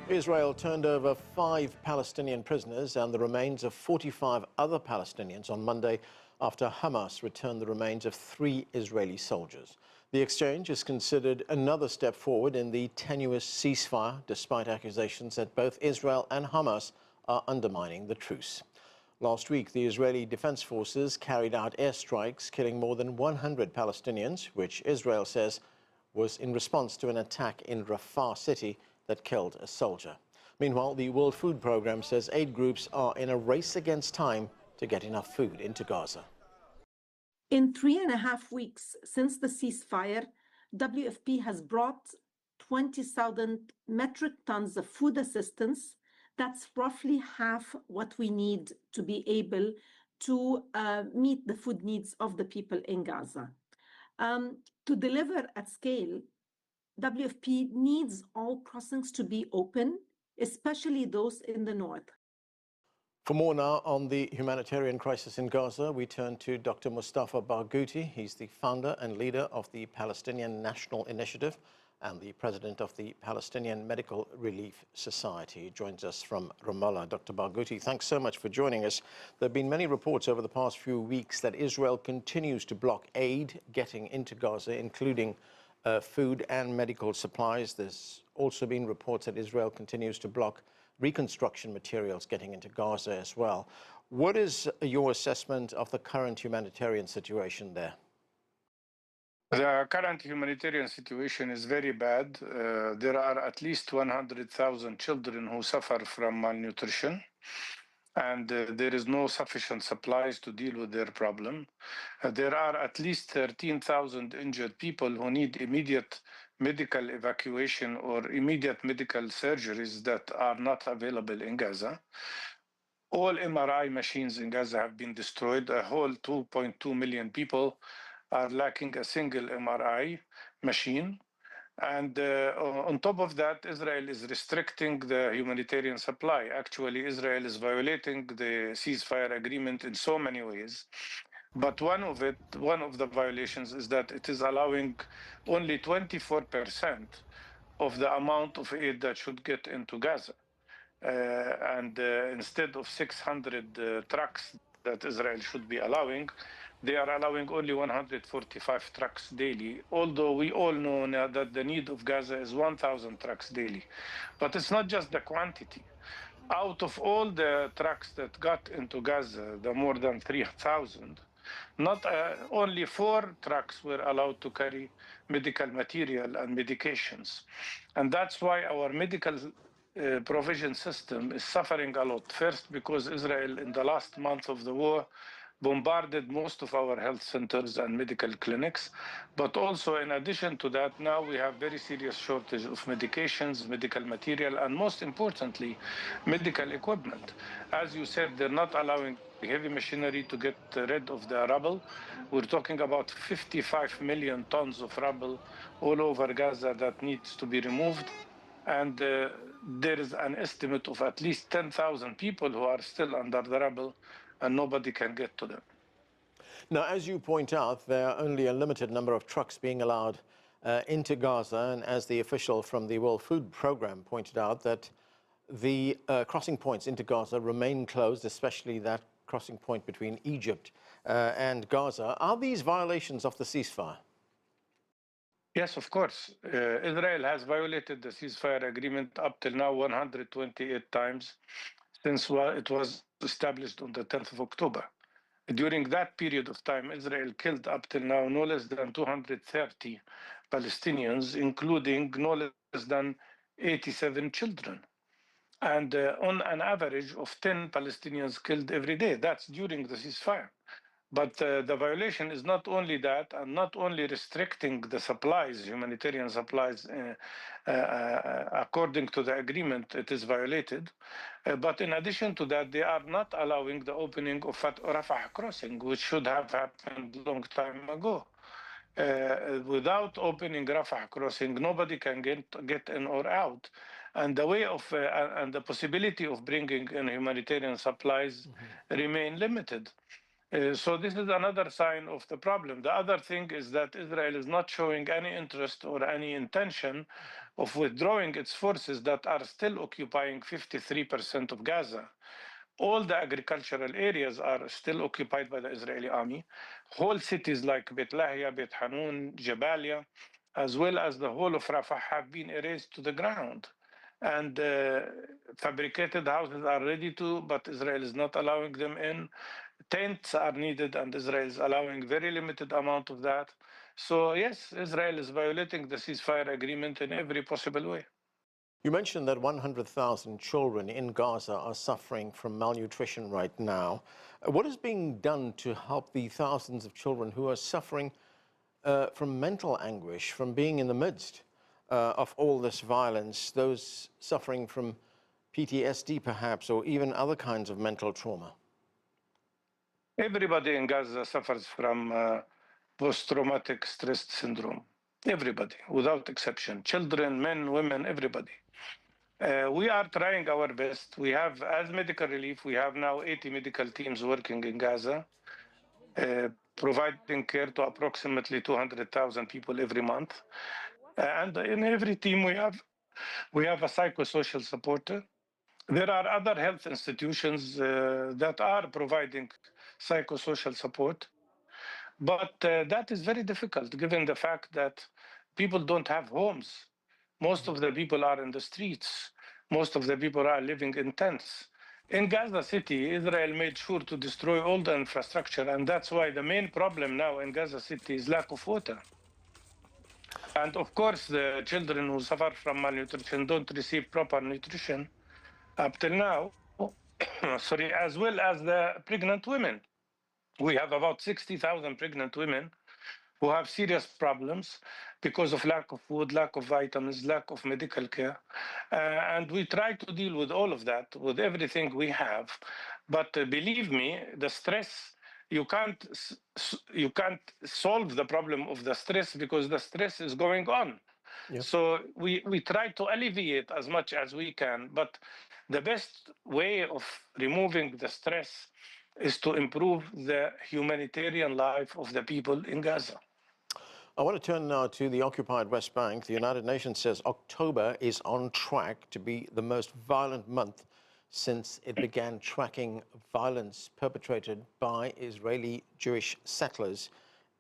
Israel turned over 5 Palestinian prisoners and the remains of 45 other Palestinians on Monday after Hamas returned the remains of 3 Israeli soldiers. The exchange is considered another step forward in the tenuous ceasefire, despite accusations that both Israel and Hamas are undermining the truce. Last week, the Israeli Defense Forces carried out airstrikes, killing more than 100 Palestinians, which Israel says was in response to an attack in Rafah city that killed a soldier. Meanwhile, the World Food Programme says aid groups are in a race against time to get enough food into Gaza. In 3.5 weeks since the ceasefire, WFP has brought 20,000 metric tons of food assistance. That's roughly half what we need to be able to meet the food needs of the people in Gaza. To deliver at scale, WFP needs all crossings to be open, especially those in the north. For more now on the humanitarian crisis in Gaza, we turn to Dr. Mustafa Barghouti. He's the founder and leader of the Palestinian National Initiative and the president of the Palestinian Medical Relief Society. He joins us from Ramallah. Dr. Barghouti, thanks so much for joining us. There have been many reports over the past few weeks that Israel continues to block aid getting into Gaza, including food and medical supplies. There's also been reports that Israel continues to block reconstruction materials getting into Gaza as well. What is your assessment of the current humanitarian situation there? The current humanitarian situation is very bad. There are at least 100,000 children who suffer from malnutrition, and there is no sufficient supplies to deal with their problem. There are at least 13,000 injured people who need immediate medical evacuation or immediate medical surgeries that are not available in Gaza. All MRI machines in Gaza have been destroyed. A whole 2.2 million people are lacking a single MRI machine. And on top of that, Israel is restricting the humanitarian supply. Actually, Israel is violating the ceasefire agreement in so many ways. But one of the violations is that it is allowing only 24% of the amount of aid that should get into Gaza. Instead of 600 trucks that Israel should be allowing, they are allowing only 145 trucks daily, although we all know now that the need of Gaza is 1,000 trucks daily. But it's not just the quantity. Out of all the trucks that got into Gaza, the more than 3,000, not only 4 trucks were allowed to carry medical material and medications. And that's why our medical provision system is suffering a lot. First, because Israel, in the last month of the war, bombarded most of our health centers and medical clinics. But also, in addition to that, now we have very serious shortage of medications, medical material, and most importantly, medical equipment. As you said, they're not allowing heavy machinery to get rid of the rubble. We're talking about 55 million tons of rubble all over Gaza that needs to be removed. And there is an estimate of at least 10,000 people who are still under the rubble, and nobody can get to them. Now, as you point out, there are only a limited number of trucks being allowed into Gaza, and as the official from the World Food Programme pointed out, that the crossing points into Gaza remain closed, especially that crossing point between Egypt and Gaza. Are these violations of the ceasefire? Yes, of course. Israel has violated the ceasefire agreement up till now 128 times since it was established on the 10th of October. During that period of time, Israel killed up till now no less than 230 Palestinians, including no less than 87 children. And on an average of 10 Palestinians killed every day. That's during the ceasefire. But the violation is not only that, and not only restricting the supplies, humanitarian supplies, according to the agreement, it is violated. But in addition to that, they are not allowing the opening of Rafah crossing, which should have happened a long time ago. Without opening Rafah crossing, nobody can get in or out. And the way of and the possibility of bringing in humanitarian supplies remain limited. So this is another sign of the problem. The other thing is that Israel is not showing any interest or any intention of withdrawing its forces that are still occupying 53% of Gaza. All the agricultural areas are still occupied by the Israeli army. Whole cities like Beit Lahia, Beit Hanun, Jabalia, as well as the whole of Rafah have been erased to the ground. And fabricated houses are ready to, but Israel is not allowing them in. Tents are needed, and Israel is allowing very limited amount of that. So yes, Israel is violating the ceasefire agreement in every possible way. You mentioned that 100,000 children in Gaza are suffering from malnutrition right now. What is being done to help the thousands of children who are suffering from mental anguish, from being in the midst of all this violence, those suffering from PTSD perhaps, or even other kinds of mental trauma? Everybody in Gaza suffers from post-traumatic stress syndrome. Everybody, without exception. Children, men, women, everybody. We are trying our best. We have, as medical relief, we have now 80 medical teams working in Gaza, providing care to approximately 200,000 people every month. And in every team, we have a psychosocial supporter. There are other health institutions that are providing psychosocial support, but that is very difficult given the fact that people don't have homes. Most of the people are in the streets. Most of the people are living in tents. In Gaza City, Israel made sure to destroy all the infrastructure, and that's why the main problem now in Gaza City is lack of water. And of course, the children who suffer from malnutrition don't receive proper nutrition up till now, sorry, as well as the pregnant women. We have about 60,000 pregnant women who have serious problems because of lack of food, lack of vitamins, lack of medical care. And we try to deal with all of that with everything we have. But believe me, the stress, you can't solve the problem of the stress because the stress is going on. Yeah. So we try to alleviate as much as we can, but the best way of removing the stress is to improve the humanitarian life of the people in Gaza. I want to turn now to the occupied West Bank. The United Nations says October is on track to be the most violent month since it began tracking violence perpetrated by Israeli Jewish settlers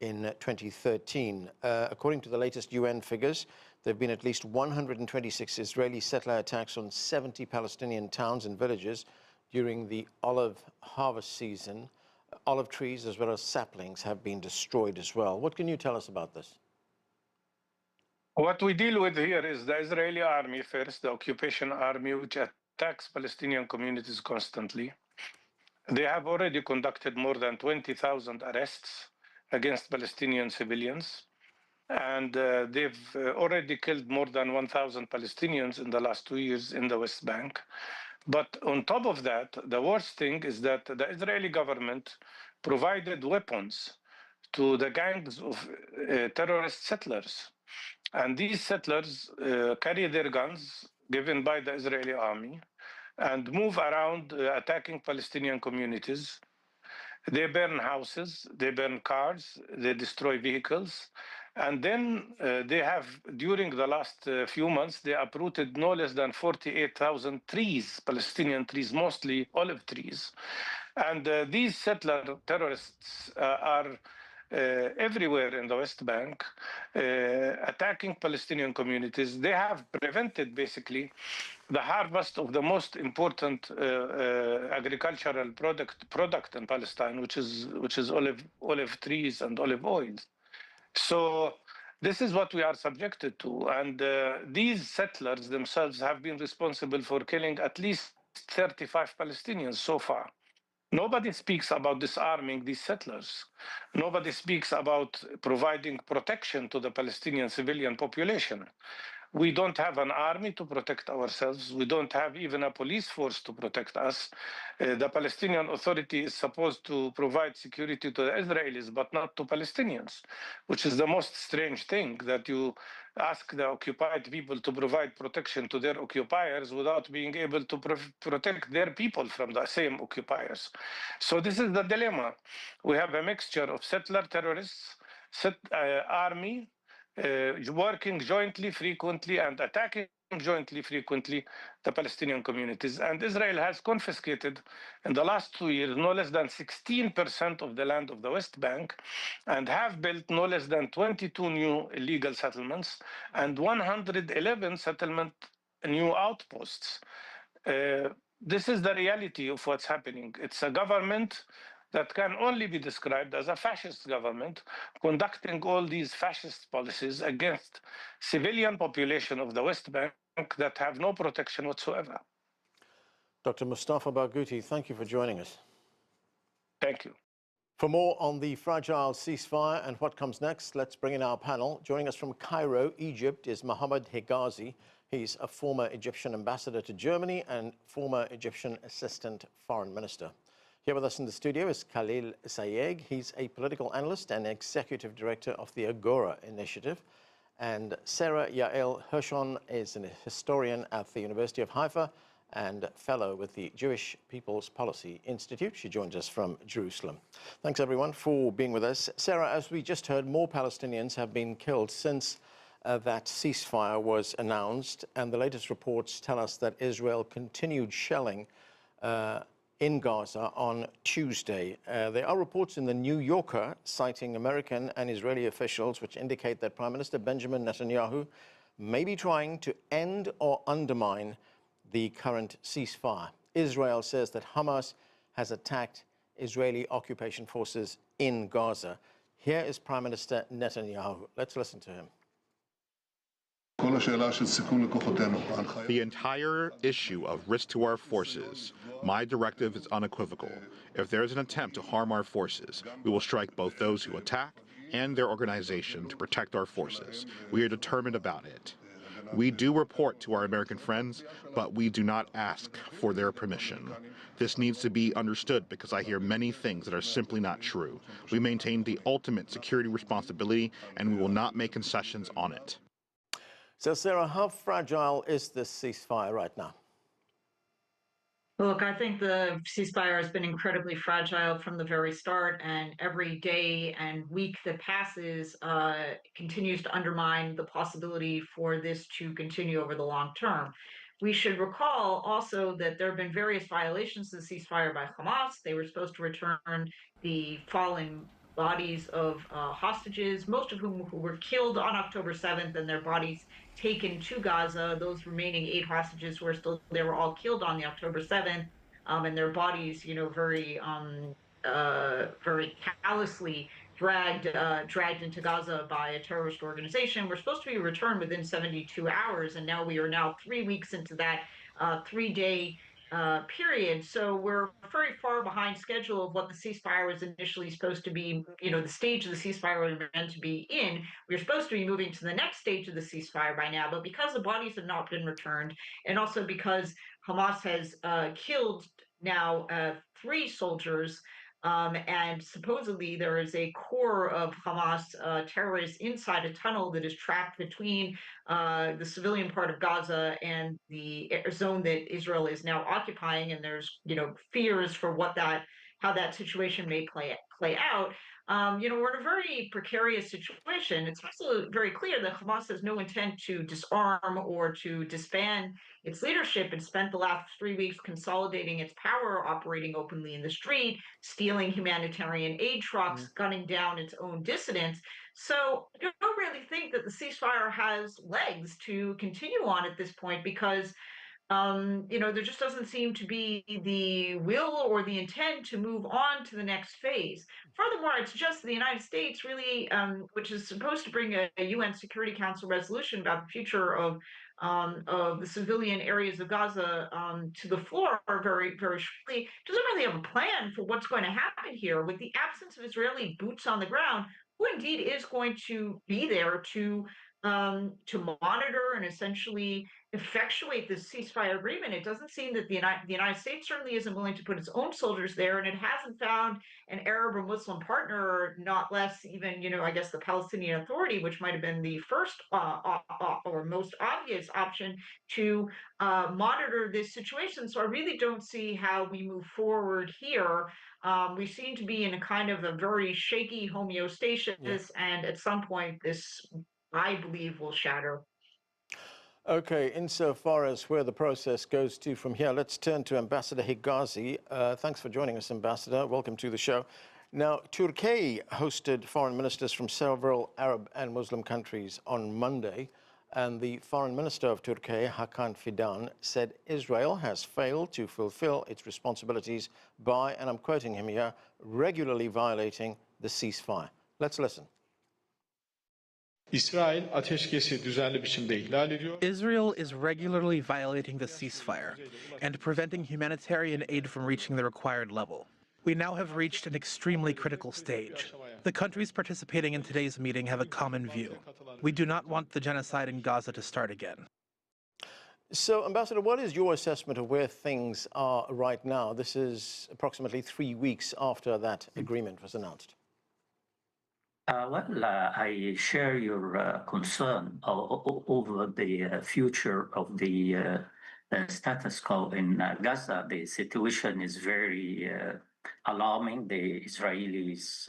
in 2013. According to the latest UN figures, there have been at least 126 Israeli settler attacks on 70 Palestinian towns and villages during the olive harvest season. Olive trees as well as saplings have been destroyed as well. What can you tell us about this? What we deal with here is the Israeli army first, the occupation army, which attacks Palestinian communities constantly. They have already conducted more than 20,000 arrests against Palestinian civilians. And they've already killed more than 1,000 Palestinians in the last 2 years in the West Bank. But on top of that, the worst thing is that the Israeli government provided weapons to the gangs of terrorist settlers. And these settlers carry their guns given by the Israeli army and move around attacking Palestinian communities. They burn houses, they burn cars, they destroy vehicles. And then they have, during the last few months, they uprooted no less than 48,000 trees, Palestinian trees, mostly olive trees. And these settler terrorists are everywhere in the West Bank, attacking Palestinian communities. They have prevented, basically, the harvest of the most important agricultural product in Palestine, which is olive trees and olive oils. So this is what we are subjected to. And these settlers themselves have been responsible for killing at least 35 Palestinians so far. Nobody speaks about disarming these settlers. Nobody speaks about providing protection to the Palestinian civilian population. We don't have an army to protect ourselves. We don't have even a police force to protect us. The Palestinian Authority is supposed to provide security to the Israelis, but not to Palestinians, which is the most strange thing, that you ask the occupied people to provide protection to their occupiers without being able to protect their people from the same occupiers. So this is the dilemma. We have a mixture of settler terrorists, army, working jointly, frequently, and attacking jointly, frequently, the Palestinian communities. And Israel has confiscated in the last 2 years no less than 16% of the land of the West Bank, and have built no less than 22 new illegal settlements and 111 settlement new outposts. This is the reality of what's happening. It's a government that can only be described as a fascist government conducting all these fascist policies against civilian population of the West Bank that have no protection whatsoever. Dr. Mustafa Barghouti, thank you for joining us. Thank you. For more on the fragile ceasefire and what comes next, let's bring in our panel. Joining us from Cairo, Egypt, is Mohamed Higazy. He's a former Egyptian ambassador to Germany and former Egyptian assistant foreign minister. Here with us in the studio is Khalil Sayegh. He's a political analyst and executive director of the Agora initiative. And Sara Yael Hirschhorn is a historian at the University of Haifa and fellow with the Jewish People's Policy Institute. She joins us from Jerusalem. Thanks, everyone, for being with us. Sara, as we just heard, more Palestinians have been killed since that ceasefire was announced, and the latest reports tell us that Israel continued shelling in Gaza on Tuesday. There are reports in the New Yorker citing American and Israeli officials which indicate that Prime Minister Benjamin Netanyahu may be trying to end or undermine the current ceasefire. Israel says that Hamas has attacked Israeli occupation forces in Gaza. Here is Prime Minister Netanyahu. Let's listen to him. The entire issue of risk to our forces, my directive is unequivocal. If there is an attempt to harm our forces, we will strike both those who attack and their organization to protect our forces. We are determined about it. We do report to our American friends, but we do not ask for their permission. This needs to be understood because I hear many things that are simply not true. We maintain the ultimate security responsibility, and we will not make concessions on it. So, Sara, how fragile is this ceasefire right now? Look, I think the ceasefire has been incredibly fragile from the very start, and every day and week that passes continues to undermine the possibility for this to continue over the long term. We should recall also that there have been various violations of the ceasefire by Hamas. They were supposed to return the fallen bodies of hostages, most of whom who were killed on October 7th, and their bodies taken to Gaza. Those remaining 8 hostages who are still there were all killed on the October 7th, and their bodies, very callously dragged into Gaza by a terrorist organization. We're supposed to be returned within 72 hours, and now we are 3 weeks into that 3-day period. So we're very far behind schedule of what the ceasefire was initially supposed to be, the stage of the ceasefire we were meant to be in. We were supposed to be moving to the next stage of the ceasefire by now, but because the bodies have not been returned, and also because Hamas has killed now 3 soldiers, and supposedly there is a core of Hamas terrorists inside a tunnel that is trapped between the civilian part of Gaza and the zone that Israel is now occupying, and there's fears for how that situation may play out. We're in a very precarious situation. It's also very clear that Hamas has no intent to disarm or to disband its leadership. It spent the last 3 weeks consolidating its power, operating openly in the street, stealing humanitarian aid trucks, gunning down its own dissidents. So I don't really think that the ceasefire has legs to continue on at this point because there just doesn't seem to be the will or the intent to move on to the next phase. Furthermore, it's just the United States really, which is supposed to bring a UN Security Council resolution about the future of the civilian areas of Gaza to the floor very, very shortly, doesn't really have a plan for what's going to happen here. With the absence of Israeli boots on the ground, who indeed is going to be there to to monitor and essentially effectuate this ceasefire agreement. It doesn't seem that the United States certainly isn't willing to put its own soldiers there, and it hasn't found an Arab or Muslim partner, or not less even, I guess the Palestinian Authority, which might have been the first or most obvious option to monitor this situation. So I really don't see how we move forward here. We seem to be in a kind of a very shaky homeostasis, and at some point this, I believe, will shatter. Okay, insofar as where the process goes to from here, let's turn to Ambassador Higazy. Thanks for joining us, Ambassador. Welcome to the show. Now, Turkiye hosted foreign ministers from several Arab and Muslim countries on Monday, and the foreign minister of Turkiye, Hakan Fidan, said Israel has failed to fulfill its responsibilities by, and I'm quoting him here, regularly violating the ceasefire. Let's listen. Israel is regularly violating the ceasefire and preventing humanitarian aid from reaching the required level. We now have reached an extremely critical stage. The countries participating in today's meeting have a common view. We do not want the genocide in Gaza to start again. So, Ambassador, what is your assessment of where things are right now? This is approximately 3 weeks after that agreement was announced. I share your concern over the future of the status quo in Gaza. The situation is very alarming. The Israelis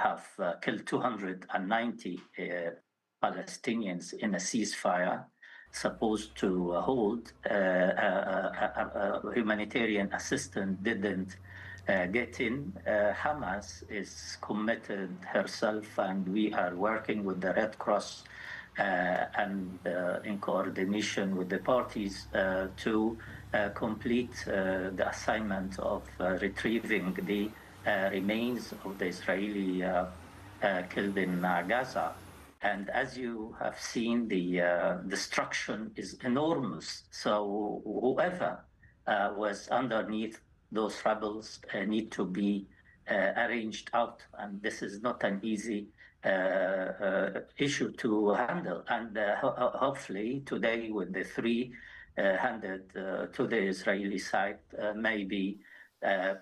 have killed 290 Palestinians in a ceasefire supposed to hold. Humanitarian assistance didn't get in. Hamas is committed herself, and we are working with the Red Cross and in coordination with the parties to complete the assignment of retrieving the remains of the Israeli killed in Gaza. And as you have seen, the destruction is enormous. So whoever was underneath those rebels need to be arranged out, and this is not an easy issue to handle. And hopefully today, with the three handed to the Israeli side, maybe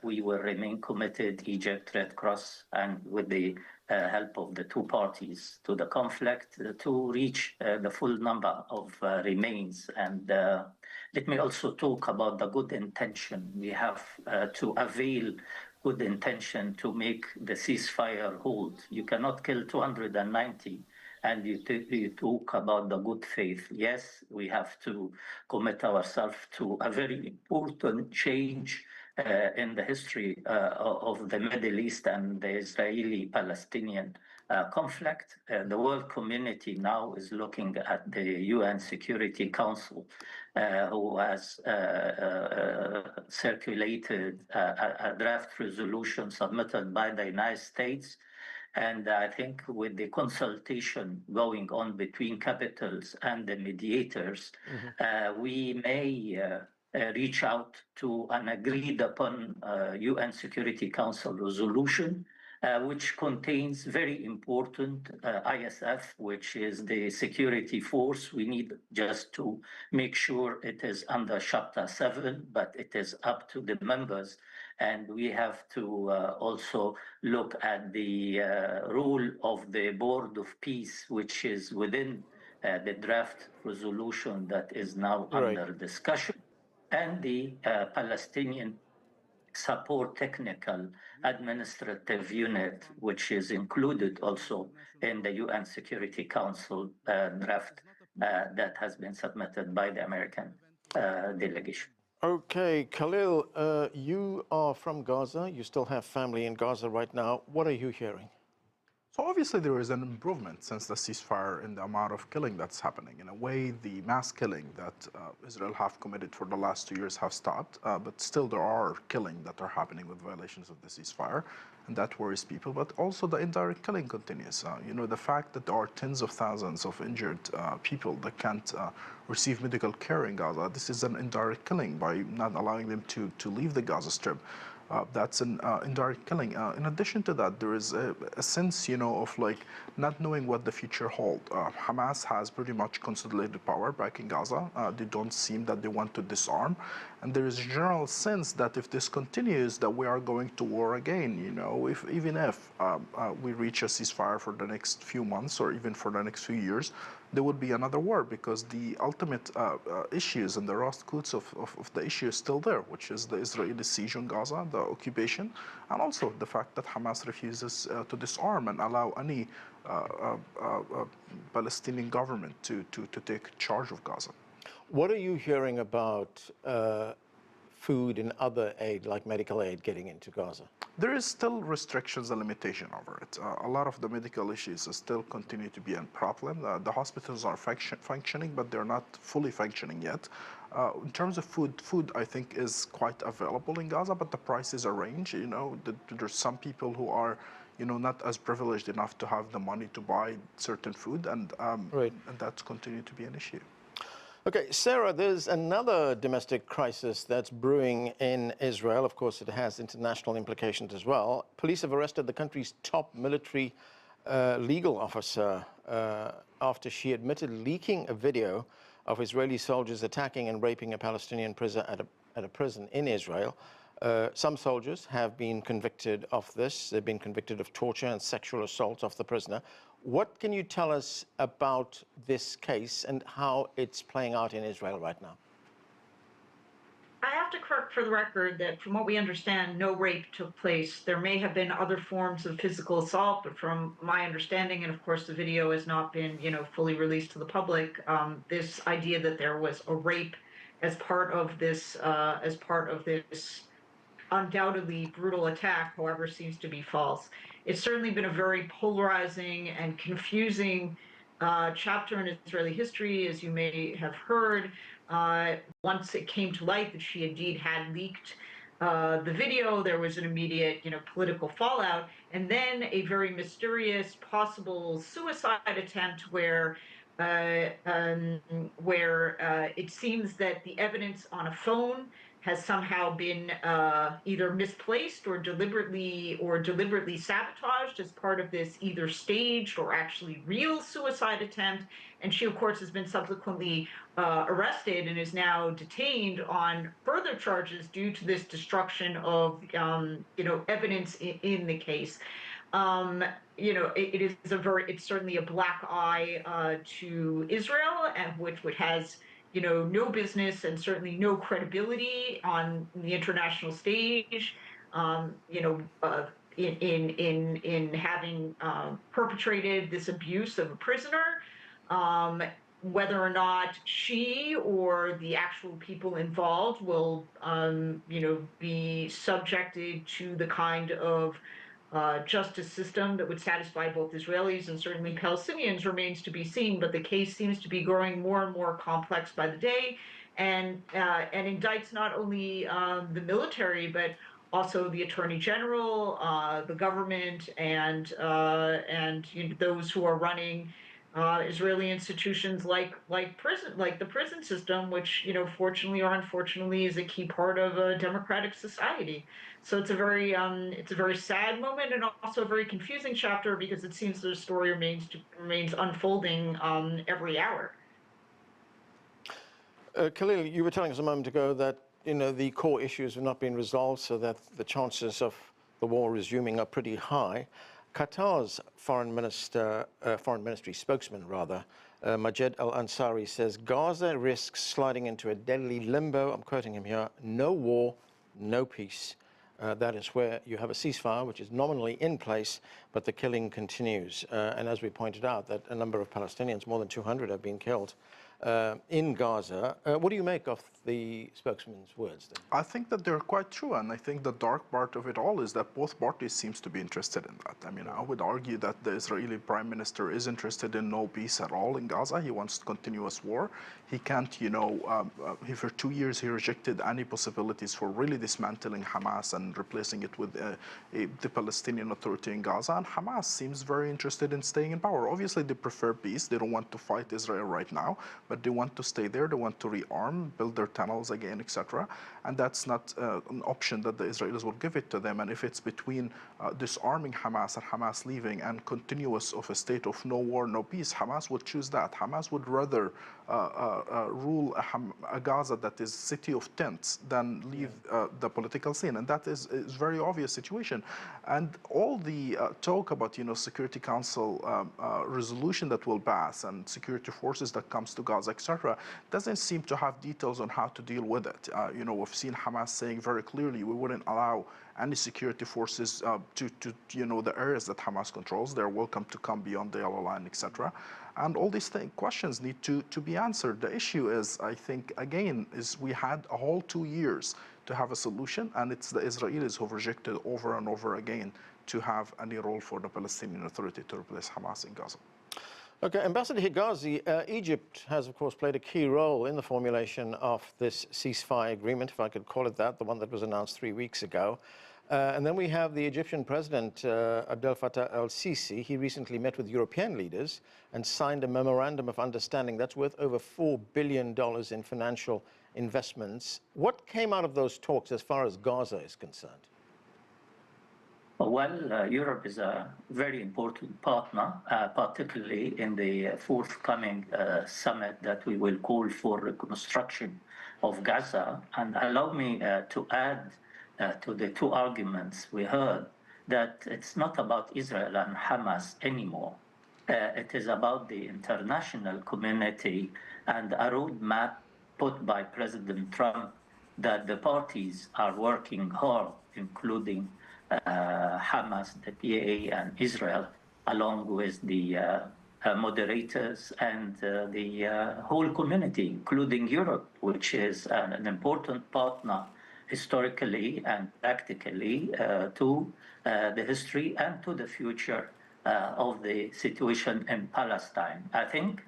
we will remain committed, Egypt, Red Cross, and with the help of the two parties to the conflict, to reach the full number of remains. And let me also talk about the good intention. We have to avail good intention to make the ceasefire hold. You cannot kill 290 and you talk about the good faith. Yes, we have to commit ourselves to a very important change in the history of the Middle East and the Israeli-Palestinian conflict. The world community now is looking at the UN Security Council, who has circulated a draft resolution submitted by the United States. And I think with the consultation going on between capitals and the mediators, we may reach out to an agreed upon UN Security Council resolution, which contains very important ISF, which is the security force. We need just to make sure it is under Chapter 7, but it is up to the members. And we have to also look at the role of the Board of Peace, which is within the draft resolution that is now under discussion, and the Palestinian Support Technical Administrative Unit, which is included also in the UN Security Council draft that has been submitted by the American delegation. Okay, Khalil, you are from Gaza. You still have family in Gaza right now. What are you hearing? So obviously there is an improvement since the ceasefire in the amount of killing that's happening. In a way, the mass killing that Israel have committed for the last 2 years have stopped, but still there are killing that are happening with violations of the ceasefire, and that worries people. But also the indirect killing continues. The fact that there are tens of thousands of injured people that can't receive medical care in Gaza, this is an indirect killing by not allowing them to leave the Gaza Strip. That's an indirect killing. In addition to that, there is a sense, of like not knowing what the future holds. Hamas has pretty much consolidated power back in Gaza. They don't seem that they want to disarm, and there is a general sense that if this continues, that we are going to war again. Even if we reach a ceasefire for the next few months or even for the next few years, there would be another war, because the ultimate issues and the root roots of the issue is still there, which is the Israeli siege on Gaza, the occupation, and also the fact that Hamas refuses to disarm and allow any Palestinian government to take charge of Gaza. What are you hearing about food and other aid, like medical aid, getting into Gaza? There is still restrictions and limitation over it. A lot of the medical issues still continue to be a problem. The hospitals are functioning, but they're not fully functioning yet. In terms of food I think is quite available in Gaza, but the prices are range. There's some people who are not as privileged enough to have the money to buy certain food, and that's continued to be an issue. Okay, Sara, there's another domestic crisis that's brewing in Israel. Of course, it has international implications as well. Police have arrested the country's top military legal officer after she admitted leaking a video of Israeli soldiers attacking and raping a Palestinian prisoner at a prison in Israel. Some soldiers have been convicted of this. They've been convicted of torture and sexual assault of the prisoner. What can you tell us about this case and how it's playing out in Israel right now? I have to correct for the record that from what we understand, no rape took place. There may have been other forms of physical assault, but from my understanding, and of course the video has not been, fully released to the public, this idea that there was a rape as part of this undoubtedly brutal attack, however, seems to be false. It's certainly been a very polarizing and confusing chapter in Israeli history, as you may have heard. Once it came to light that she indeed had leaked the video, there was an immediate, political fallout, and then a very mysterious possible suicide attempt where it seems that the evidence on a phone has somehow been either misplaced or deliberately sabotaged as part of this either staged or actually real suicide attempt. And she, of course, has been subsequently arrested and is now detained on further charges due to this destruction of, evidence in the case. It's certainly a black eye to Israel, and which has no business and certainly no credibility on the international stage, in having perpetrated this abuse of a prisoner. Whether or not she or the actual people involved will, be subjected to the kind of justice system that would satisfy both Israelis and certainly Palestinians remains to be seen, but the case seems to be growing more and more complex by the day, and indicts not only the military, but also the Attorney General, the government, and those who are running Israeli institutions like the prison system, which fortunately or unfortunately is a key part of a democratic society. So it's a very sad moment and also a very confusing chapter, because it seems the story remains unfolding every hour. Khalil, you were telling us a moment ago that the core issues have not been resolved, so that the chances of the war resuming are pretty high. Qatar's foreign ministry spokesman, Majed Al-Ansari, says Gaza risks sliding into a deadly limbo. I'm quoting him here: no war, no peace. That is where you have a ceasefire, which is nominally in place, but the killing continues. And as we pointed out, that a number of Palestinians, more than 200, have been killed in Gaza. What do you make of the spokesman's words then? I think that they're quite true, and I think the dark part of it all is that both parties seems to be interested in that. I mean, I would argue that the Israeli prime minister is interested in no peace at all in Gaza. He wants continuous war. He can't, he for 2 years he rejected any possibilities for really dismantling Hamas and replacing it with the Palestinian Authority in Gaza. And Hamas seems very interested in staying in power. Obviously, they prefer peace. They don't want to fight Israel right now. But but they want to stay there. They want to rearm, build their tunnels again, etc. And that's not an option that the Israelis will give it to them. And if it's between disarming Hamas and Hamas leaving and continuous of a state of no war, no peace, Hamas would choose that. Hamas would rather rule a Gaza that is city of tents than leave the political scene. And that is very obvious situation. And all the talk about, Security Council resolution that will pass and security forces that comes to Gaza, etc., doesn't seem to have details on how to deal with it. We've seen Hamas saying very clearly we wouldn't allow any security forces to the areas that Hamas controls. They're welcome to come beyond the yellow line, etc. And all these questions need to be answered. The issue is, I think, again, is we had a whole 2 years to have a solution, and it's the Israelis who've rejected over and over again to have any role for the Palestinian Authority to replace Hamas in Gaza. Okay, Ambassador Higazy, Egypt has, of course, played a key role in the formulation of this ceasefire agreement, if I could call it that, the one that was announced 3 weeks ago. And then we have the Egyptian president, Abdel Fattah el-Sisi. He recently met with European leaders and signed a memorandum of understanding that's worth over $4 billion in financial investments. What came out of those talks as far as Gaza is concerned? Well, Europe is a very important partner, particularly in the forthcoming summit that we will call for reconstruction of Gaza. And allow me to add to the two arguments we heard that it's not about Israel and Hamas anymore. It is about the international community and a roadmap put by President Trump that the parties are working hard, including Hamas, the PAA, and Israel, along with the moderators and the whole community, including Europe, which is an important partner historically and practically to the history and to the future of the situation in Palestine. I think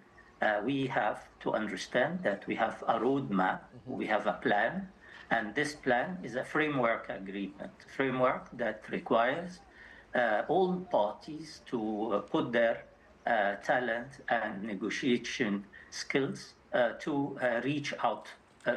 we have to understand that we have a roadmap, we have a plan, and this plan is a framework agreement, framework that requires all parties to put their talent and negotiation skills to reach out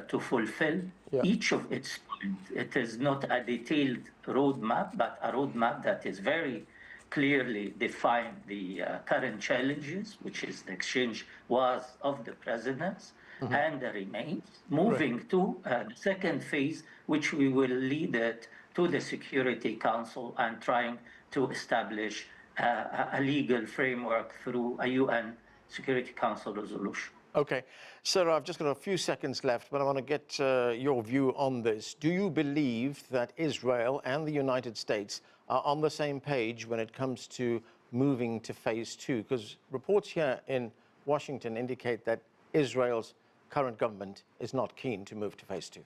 to fulfill each of its points. It is not a detailed roadmap, but a roadmap that is very clearly defined the current challenges, which is the exchange wars of the presidents and the remains, moving to the second phase, which we will lead it to the Security Council and trying to establish a legal framework through a UN Security Council resolution. Okay. Sara, I've just got a few seconds left, but I want to get your view on this. Do you believe that Israel and the United States are on the same page when it comes to moving to phase 2? Because reports here in Washington indicate that Israel's current government is not keen to move to phase 2.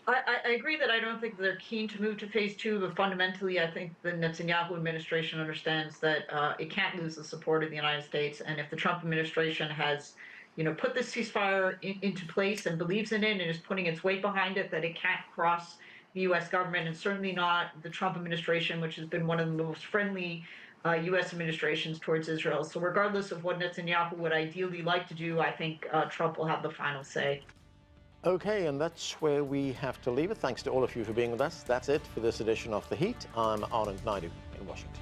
I agree that I don't think they're keen to move to phase 2, but fundamentally, I think the Netanyahu administration understands that it can't lose the support of the United States. And if the Trump administration has, put this ceasefire into place and believes in it and is putting its weight behind it, that it can't cross the U.S. government, and certainly not the Trump administration, which has been one of the most friendly U.S. administrations towards Israel. So regardless of what Netanyahu would ideally like to do, I think Trump will have the final say. Okay, and that's where we have to leave it. Thanks to all of you for being with us. That's it for this edition of The Heat. I'm Anand Naidu in Washington.